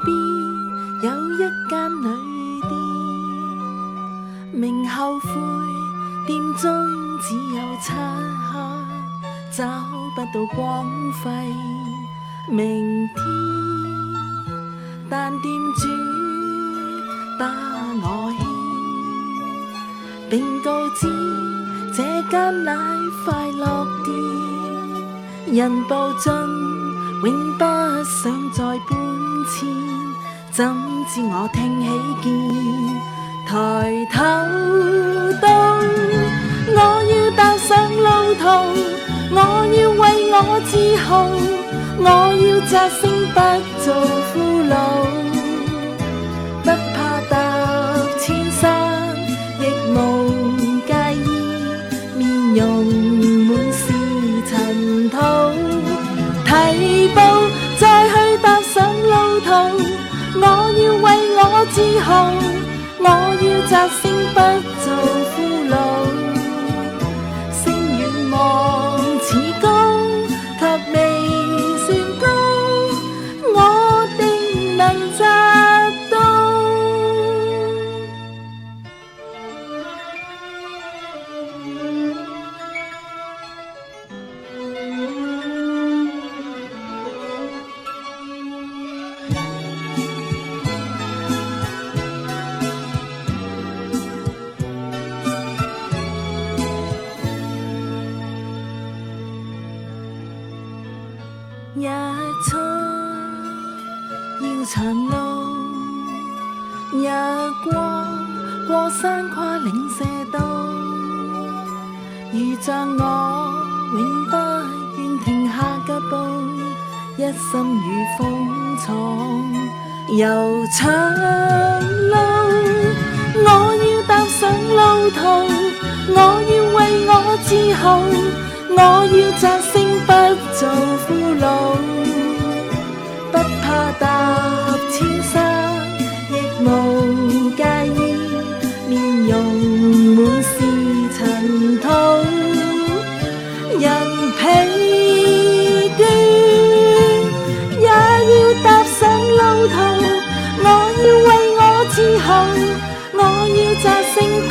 邊有一間旅店，明後悔店中只有漆黑，找不到光輝明天。但店主打我氣，並告知這間乃快樂店，人步進永不想再搬遷，怎知我聽起見，抬頭到我要踏上路途，我要為我自豪，我要摘星不做俘虜，不怕踏千山，亦無介意面容滿是塵土。提步再去踏上路途，我要為我自豪，我要摘星不做俘虜。星遠望似高，卻未算高，我定能摘到。日出要長路，日光過山跨嶺瀉道，如像我永不願停下腳步，一心與風闖悠長路。我要踏上路途，我要為我自豪，我要摘星不做俘虜，不怕踏千山，亦無介意面容滿是塵土。人疲倦也要踏上路途，我要為我自豪，我要摘星不